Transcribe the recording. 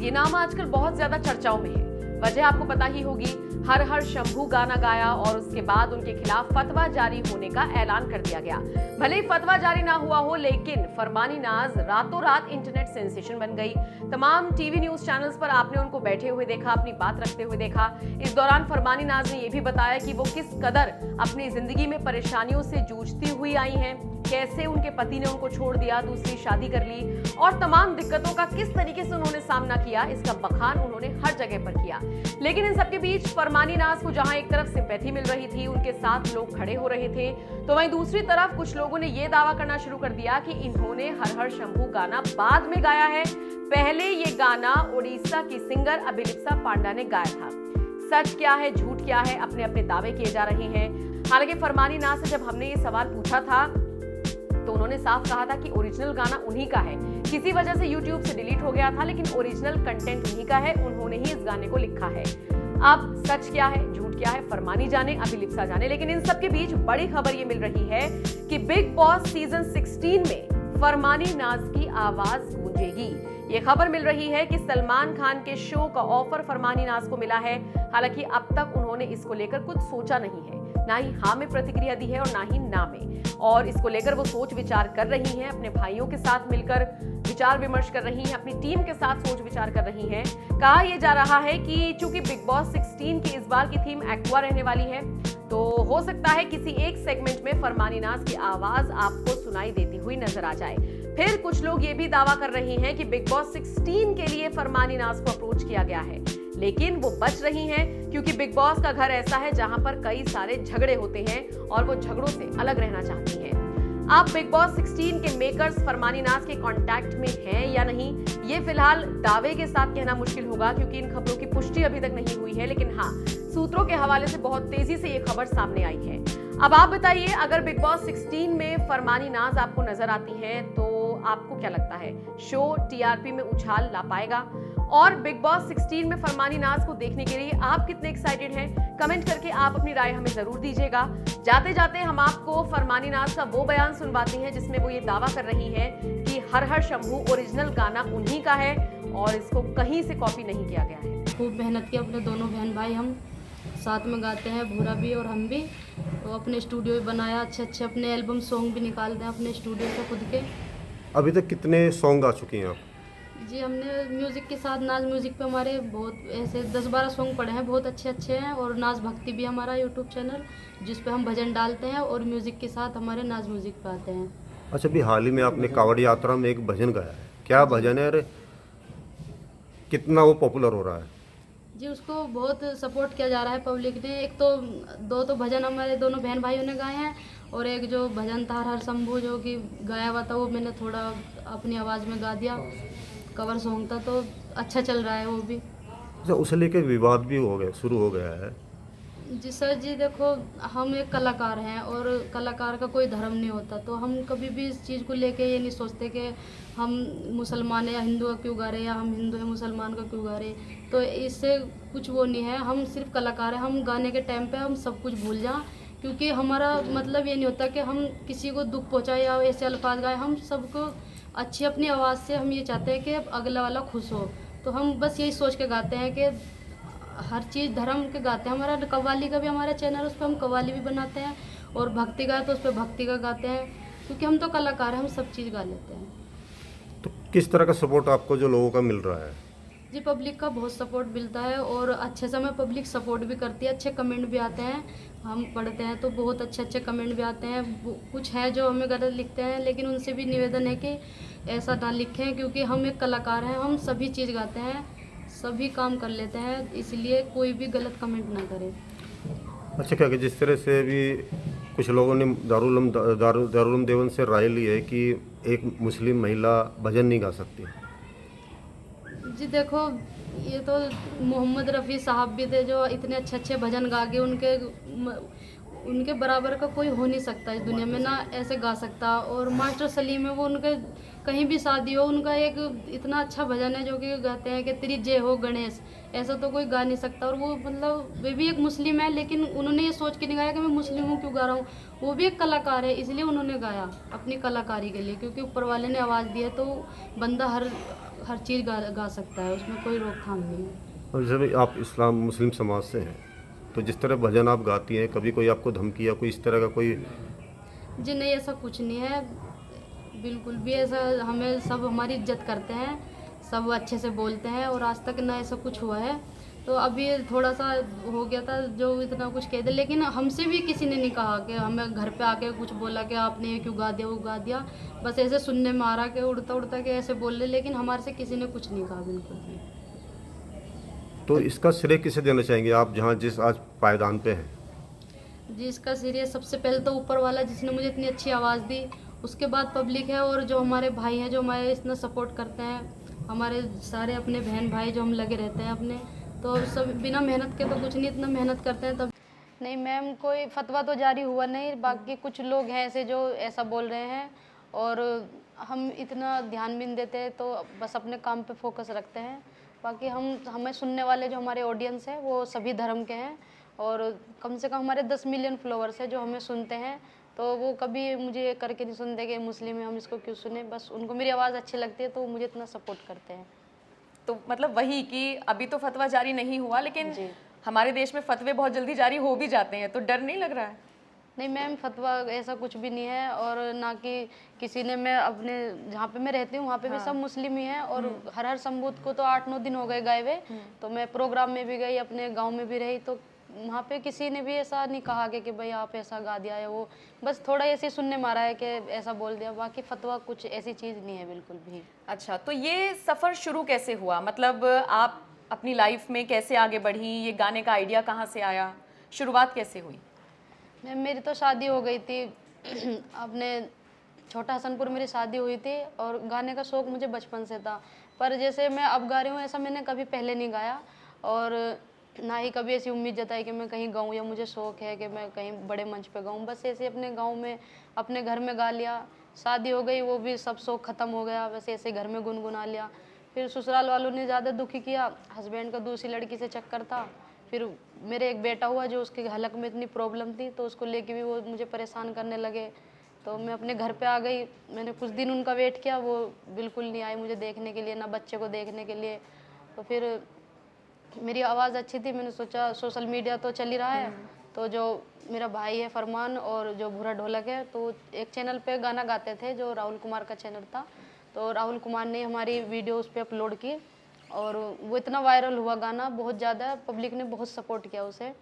ये नाम आजकल बहुत ज्यादा चर्चाओं में है। वजह आपको पता ही होगी, हर हर शंभू गाना गाया और उसके बाद उनके खिलाफ फतवा जारी होने का ऐलान कर दिया गया। भले ही फतवा जारी ना हुआ हो, लेकिन फरमानी नाज रातों रात इंटरनेट सेंसेशन बन गई। तमाम टीवी न्यूज चैनल्स पर आपने उनको बैठे हुए देखा, अपनी बात रखते हुए देखा। इस दौरान फरमानी नाज ने यह भी बताया कि वो किस कदर अपनी जिंदगी में परेशानियों से जूझती हुई आई हैं, कैसे उनके पति ने उनको छोड़ दिया, दूसरी शादी कर ली और तमाम दिक्कतों का किस तरीके से उन्होंने सामना किया, इसका बखान उन्होंने हर जगह पर किया। लेकिन इन सबके बीच फरमानी नाज को जहां एक तरफ सिंपैथी मिल रही थी, उनके साथ लोग खड़े हो रहे थे, तो वहीं दूसरी तरफ कुछ लोगों ने यह दावा करना शुरू कर दिया कि इन्होंने हर हर शंभू गाना बाद में गाया है। पहले ये गाना उड़ीसा की सिंगर अभिलिप्सा पांडा ने गाया था। सच क्या है, झूठ क्या है, अपने अपने दावे किए जा रहे हैं। हालांकि फरमानी नाज से जब हमने ये सवाल पूछा था तो उन्होंने साफ कहा था कि ओरिजिनल गाना उन्हीं का है, किसी वजह से यूट्यूब से डिलीट हो गया था, लेकिन ओरिजिनल कंटेंट उन्हीं का है, उन्होंने ही इस गाने को लिखा है। अब सच क्या है, झूठ क्या है, फरमानी जाने, अभिलिप्सा जाने। लेकिन इन सब के बीच बड़ी खबर ये मिल रही है कि बिग बॉस सीजन 16 में फरमानी नाज की आवाज गूंजेगी। ये खबर मिल रही है कि सलमान खान के शो का ऑफर फरमानी नाज को मिला है। हालांकि अब तक उन्होंने इसको लेकर कुछ सोचा नहीं है, ना ही हाँ में प्रतिक्रिया दी है और ना ही ना में। और इसको लेकर वो सोच विचार कर रही हैं, अपने भाइयों के साथ मिलकर विचार विमर्श कर रही हैं, अपनी टीम के साथ सोच विचार कर रही हैं। कहा यह जा रहा है कि चूंकि बिग बॉस 16 की इस बार की थीम एक्वा रहने वाली है, तो हो सकता है किसी एक सेगमेंट में फरमानी नाज की आवाज आपको सुनाई देती हुई नजर आ जाए। फिर कुछ लोग ये भी दावा कर रहे हैं कि बिग बॉस 16 के लिए फरमानी नाज को अप्रोच किया गया है, लेकिन वो बच रही हैं क्योंकि बिग बॉस का घर ऐसा है जहां पर कई सारे झगड़े होते हैं और वो झगड़ों से अलग रहना चाहती हैं। अब बिग बॉस 16 के मेकर्स फरमानी नाज के कांटेक्ट में हैं या नहीं, ये फिलहाल दावे के साथ कहना मुश्किल होगा क्योंकि इन खबरों की पुष्टि अभी तक नहीं हुई है। लेकिन हाँ, सूत्रों के हवाले से बहुत तेजी से ये खबर सामने आई है। अब आप बताइए, अगर बिग बॉस 16 में फरमानी नाज आपको नजर आती है तो आपको क्या लगता है, शो टीआरपी में उछाल ला पाएगा? और बिग बॉस 16 में फरमानी नाज को देखने के लिए आप कितने एक्साइटेड हैं? कमेंट करके आप अपनी राय हमें जरूर दीजिएगा। जाते जाते हम आपको फरमानी नाज का वो बयान सुनवाते हैं जिसमें वो ये दावा कर रही हैं कि हर हर शंभू ओरिजिनल गाना उन्हीं का है और इसको कहीं से कॉपी नहीं किया गया है। खूब मेहनत की, अपने दोनों बहन भाई हम साथ में गाते हैं, भूरा भी और हम भी। तो अपने स्टूडियो बनाया, अच्छे अपने एल्बम सॉन्ग भी निकालते हैं अपने स्टूडियो से खुद के। अभी तक कितने सॉन्ग आ चुके हैं आप? जी, हमने म्यूज़िक के साथ नाज म्यूज़िक पे हमारे बहुत ऐसे 10-12 सॉन्ग पड़े हैं, बहुत अच्छे हैं। और नाज भक्ति भी हमारा यूट्यूब चैनल जिस पे हम भजन डालते हैं और म्यूज़िक के साथ हमारे नाज म्यूज़िक पे आते हैं। अच्छा, अभी हाल ही में आपने कावड़ यात्रा में एक भजन गाया है, क्या भजन है और कितना वो पॉपुलर हो रहा है? जी, उसको बहुत सपोर्ट किया जा रहा है पब्लिक ने। एक तो दो भजन हमारे दोनों बहन भाइयों ने गाए हैं और एक जो भजन था हर हर शंभू जो कि गाया हुआ था वो मैंने थोड़ा अपनी आवाज़ में गा दिया, कवर सॉन्ग था, तो अच्छा चल रहा है वो भी। अच्छा, उसे लेकर विवाद भी शुरू हो गया है। जी सर जी, देखो हम एक कलाकार हैं और कलाकार का कोई धर्म नहीं होता, तो हम कभी भी इस चीज़ को लेके ये नहीं सोचते कि हम मुसलमान है या हिंदू का क्यों गा रहे हैं या हम हिंदू है मुसलमान का क्यों गा रहे हैं। तो इससे कुछ वो नहीं है, हम सिर्फ कलाकार हैं। हम गाने के टाइम पे हम सब कुछ भूल जाएं, क्योंकि हमारा मतलब ये नहीं होता कि हम किसी को दुख पहुँचाए या ऐसे अल्फाज गाए। हम सबको अच्छी अपनी आवाज़ से हम ये चाहते हैं कि अगला वाला खुश हो, तो हम बस यही सोच के गाते हैं कि हर चीज़ धर्म के गाते हैं। हमारा कव्वाली का भी हमारा चैनल, उस पर हम कव्वाली भी बनाते हैं और भक्ति गाए तो उस पर भक्ति का गाते हैं, क्योंकि हम तो कलाकार हैं, हम सब चीज़ गा लेते हैं। तो किस तरह का सपोर्ट आपको जो लोगों का मिल रहा है? जी, पब्लिक का बहुत सपोर्ट मिलता है और अच्छे से हमें पब्लिक सपोर्ट भी करती है, अच्छे कमेंट भी आते हैं। हम पढ़ते हैं तो बहुत अच्छे कमेंट भी आते हैं। कुछ है जो हमें गलत लिखते हैं, लेकिन उनसे भी निवेदन है कि ऐसा ना लिखें, क्योंकि हम एक कलाकार हैं, हम सभी चीज़ गाते हैं, सभी काम कर लेते हैं, इसलिए कोई भी गलत कमेंट ना करे। अच्छा, क्या कि जिस तरह से अभी कुछ लोगों ने दारुल देवन से राय ली है कि एक मुस्लिम महिला भजन नहीं गा सकती। जी देखो, ये तो मोहम्मद रफ़ी साहब भी थे जो इतने अच्छे भजन गा के उनके बराबर का कोई हो नहीं सकता इस दुनिया में, ना ऐसे गा सकता। और मास्टर सलीम है, वो उनके कहीं भी शादी हो उनका एक इतना अच्छा भजन है जो कि गाते हैं कि तेरी जय हो गणेश, ऐसा तो कोई गा नहीं सकता। और वो मतलब वे भी एक मुस्लिम है, लेकिन उन्होंने ये सोच के नहीं गाया कि मैं मुस्लिम हूँ क्यों गा रहा हूँ। वो भी एक कलाकार है, इसलिए उन्होंने गाया अपनी कलाकारी के लिए, क्योंकि ऊपर वाले ने आवाज़ दी है तो बंदा हर चीज़ गा सकता है, उसमें कोई रोकथाम नहीं है। और जैसे भाई आप इस्लाम मुस्लिम समाज से हैं, तो जिस तरह भजन आप गाती हैं, कभी कोई आपको धमकी या कोई इस तरह का कोई? जी नहीं, ऐसा कुछ नहीं है, बिल्कुल भी ऐसा। हमें सब हमारी इज्जत करते हैं, सब अच्छे से बोलते हैं और आज तक ना ऐसा कुछ हुआ है। तो अभी थोड़ा सा हो गया था जो इतना कुछ कह दे, लेकिन हमसे भी किसी ने नहीं कहा कि हमें घर पे आके कुछ बोला कि आपने ये क्यों गा दिया, वो गा दिया। बस ऐसे सुनने में आ रहा कि उड़ता उड़ता के ऐसे बोल रहे, लेकिन हमारे से किसी ने कुछ नहीं कहा, बिल्कुल भी। तो इसका श्रेय किसे देना चाहेंगे आप, जहाँ जिस आज पायदान पे हैं? जी, इसका सीरियर सबसे पहले तो ऊपर वाला जिसने मुझे इतनी अच्छी आवाज़ दी, उसके बाद पब्लिक है और जो हमारे भाई हैं जो हमारे इतना सपोर्ट करते हैं, हमारे सारे अपने बहन भाई जो हम लगे रहते हैं अपने, तो सब बिना मेहनत के तो कुछ नहीं, इतना मेहनत करते हैं तब। नहीं मैम, कोई फतवा तो जारी हुआ नहीं, बाकी कुछ लोग हैं ऐसे जो ऐसा बोल रहे हैं और हम इतना ध्यान भी नहीं देते, तो बस अपने काम पे फोकस रखते हैं। बाकी हमें सुनने वाले जो हमारे ऑडियंस है वो सभी धर्म के हैं और कम से कम हमारे 10 मिलियन फॉलोअर्स है जो हमें सुनते हैं, तो वो कभी मुझे करके नहीं सुनते कि मुस्लिम है हम इसको क्यों सुने। बस उनको मेरी आवाज़ अच्छी लगती है तो वो मुझे इतना सपोर्ट करते हैं। तो मतलब वही कि अभी तो फतवा जारी नहीं हुआ, लेकिन जी। हमारे देश में फतवे बहुत जल्दी जारी हो भी जाते हैं, तो डर नहीं लग रहा है? नहीं मैम, फतवा ऐसा कुछ भी नहीं है और ना कि किसी ने, मैं अपने जहाँ पे मैं रहती हूँ वहाँ पे भी सब मुस्लिम ही हैं और हर संबुध को तो 8-9 दिन हो गए गए हुए, तो मैं प्रोग्राम में भी गई, अपने गांव में भी रही, तो वहाँ पे किसी ने भी ऐसा नहीं कहा कि भाई आप ऐसा गा दिया है, वो बस थोड़ा ऐसे सुनने में आ रहा है कि ऐसा बोल दिया, बाकी फतवा कुछ ऐसी चीज़ नहीं है बिल्कुल भी। अच्छा, तो ये सफ़र शुरू कैसे हुआ? मतलब आप अपनी लाइफ में कैसे आगे बढ़ी? ये गाने का आइडिया कहाँ से आया? शुरुआत कैसे हुई? मैम मेरी तो शादी हो गई थी अपने छोटा हसनपुर मेरी शादी हुई थी और गाने का शौक़ मुझे बचपन से था, पर जैसे मैं अब गा रही हूँ ऐसा मैंने कभी पहले नहीं गाया और ना ही कभी ऐसी उम्मीद जताई कि मैं कहीं गाऊँ या मुझे शौक़ है कि मैं कहीं बड़े मंच पे गाऊँ। बस ऐसे अपने गाँव में अपने घर में गा लिया, शादी हो गई वो भी सब शौक़ ख़त्म हो गया, वैसे ऐसे घर में गुनगुना लिया। फिर ससुराल वालों ने ज़्यादा दुखी किया, हस्बैंड का दूसरी लड़की से चक्कर था, फिर मेरे एक बेटा हुआ जो उसके हलक में इतनी प्रॉब्लम थी तो उसको लेके भी वो मुझे परेशान करने लगे, तो मैं अपने घर पे आ गई। मैंने कुछ दिन उनका वेट किया, वो बिल्कुल नहीं आए मुझे देखने के लिए, ना बच्चे को देखने के लिए। तो फिर मेरी आवाज़ अच्छी थी, मैंने सोचा सोशल मीडिया तो चल ही रहा है, तो जो मेरा भाई है फरमान और जो भूरा ढोलक है, तो एक चैनल पे गाना गाते थे जो राहुल कुमार का चैनल था, तो राहुल कुमार ने हमारी वीडियो उस पर अपलोड की और वो इतना वायरल हुआ गाना, बहुत ज़्यादा पब्लिक ने बहुत सपोर्ट किया उसे।